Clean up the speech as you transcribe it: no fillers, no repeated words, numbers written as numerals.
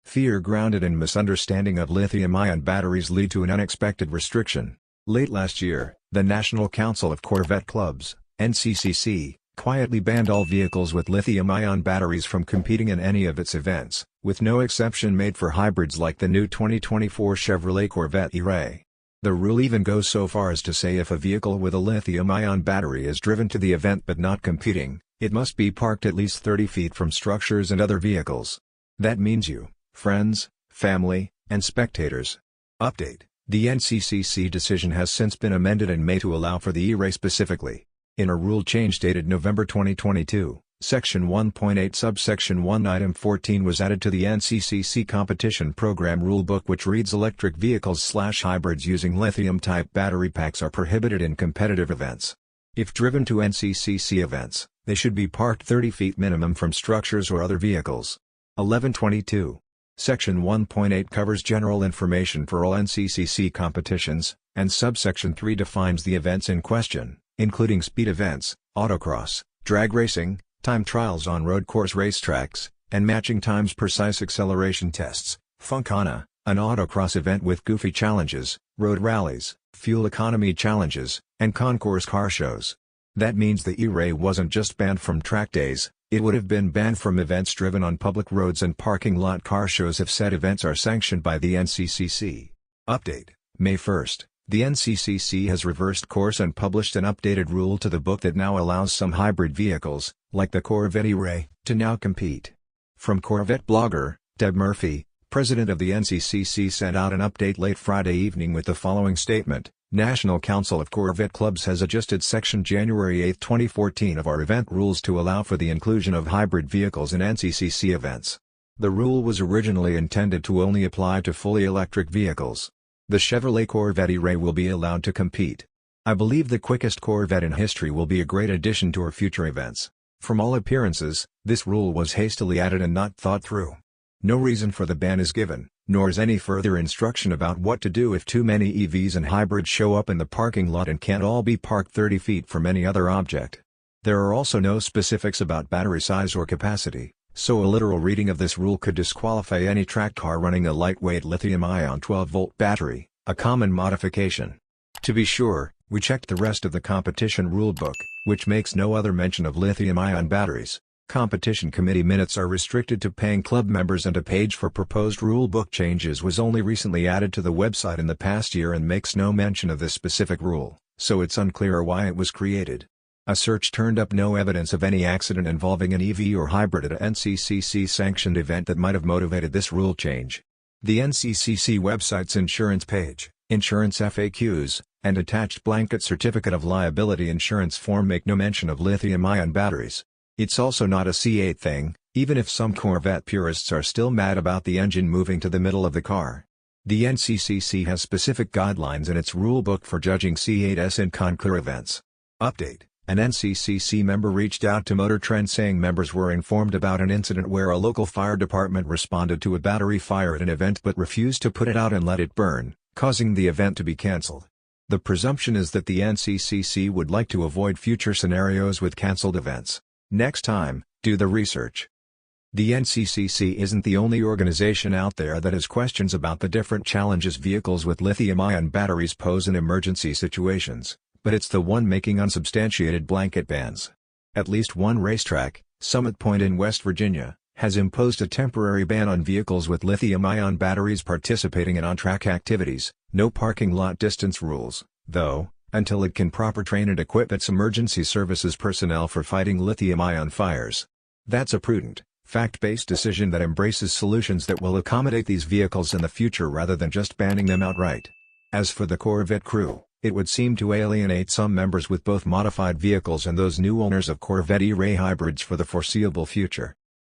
Fear grounded in misunderstanding of lithium-ion batteries lead to an unexpected restriction. Late last year, the National Council of Corvette Clubs, NCCC, quietly banned all vehicles with lithium-ion batteries from competing in any of its events, with no exception made for hybrids like the new 2024 Chevrolet Corvette E-Ray. The rule even goes so far as to say if a vehicle with a lithium-ion battery is driven to the event but not competing, it must be parked at least 30 feet from structures and other vehicles. That means you, friends, family, and spectators. Update: the NCCC decision has since been amended in May to allow for the E-Ray specifically. In a rule change dated November 2022, Section 1.8 Subsection 1 Item 14 was added to the NCCC Competition Program Rulebook, which reads electric vehicles/hybrids using lithium-type battery packs are prohibited in competitive events. If driven to NCCC events, they should be parked 30 feet minimum from structures or other vehicles. 1122. Section 1.8 covers general information for all NCCC competitions, and Subsection 3 defines the events in question, including speed events, autocross, drag racing, time trials on road course racetracks, and matching times precise acceleration tests, Funkana, an autocross event with goofy challenges, road rallies, fuel economy challenges, and concourse car shows. That means the E-Ray wasn't just banned from track days, it would have been banned from events driven on public roads and parking lot car shows if said events are sanctioned by the NCCC. Update: May 1st. The NCCC has reversed course and published an updated rule to the book that now allows some hybrid vehicles, like the Corvette E-Ray, to now compete. From Corvette blogger, Deb Murphy, president of the NCCC, sent out an update late Friday evening with the following statement: National Council of Corvette Clubs has adjusted Section January 8, 2014 of our event rules to allow for the inclusion of hybrid vehicles in NCCC events. The rule was originally intended to only apply to fully electric vehicles. The Chevrolet Corvette E-Ray will be allowed to compete. I believe the quickest Corvette in history will be a great addition to our future events. From all appearances, this rule was hastily added and not thought through. No reason for the ban is given, nor is any further instruction about what to do if too many EVs and hybrids show up in the parking lot and can't all be parked 30 feet from any other object. There are also no specifics about battery size or capacity, so a literal reading of this rule could disqualify any track car running a lightweight lithium-ion 12-volt battery, a common modification. To be sure, we checked the rest of the competition rulebook, which makes no other mention of lithium-ion batteries. Competition committee minutes are restricted to paying club members, and a page for proposed rulebook changes was only recently added to the website in the past year and makes no mention of this specific rule, so it's unclear why it was created. A search turned up no evidence of any accident involving an EV or hybrid at an NCCC-sanctioned event that might have motivated this rule change. The NCCC website's insurance page, insurance FAQs, and attached blanket certificate of liability insurance form make no mention of lithium-ion batteries. It's also not a C8 thing, even if some Corvette purists are still mad about the engine moving to the middle of the car. The NCCC has specific guidelines in its rulebook for judging C8s in concours events. Update: an NCCC member reached out to Motor Trend saying members were informed about an incident where a local fire department responded to a battery fire at an event but refused to put it out and let it burn, causing the event to be cancelled. The presumption is that the NCCC would like to avoid future scenarios with cancelled events. Next time, do the research. The NCCC isn't the only organization out there that has questions about the different challenges vehicles with lithium-ion batteries pose in emergency situations, but it's the one making unsubstantiated blanket bans. At least one racetrack, Summit Point in West Virginia, has imposed a temporary ban on vehicles with lithium-ion batteries participating in on-track activities. No parking lot distance rules, though, until it can proper train and equip its emergency services personnel for fighting lithium-ion fires. That's a prudent, fact-based decision that embraces solutions that will accommodate these vehicles in the future rather than just banning them outright. As for the Corvette crew, it would seem to alienate some members with both modified vehicles and those new owners of Corvette E-Ray hybrids for the foreseeable future.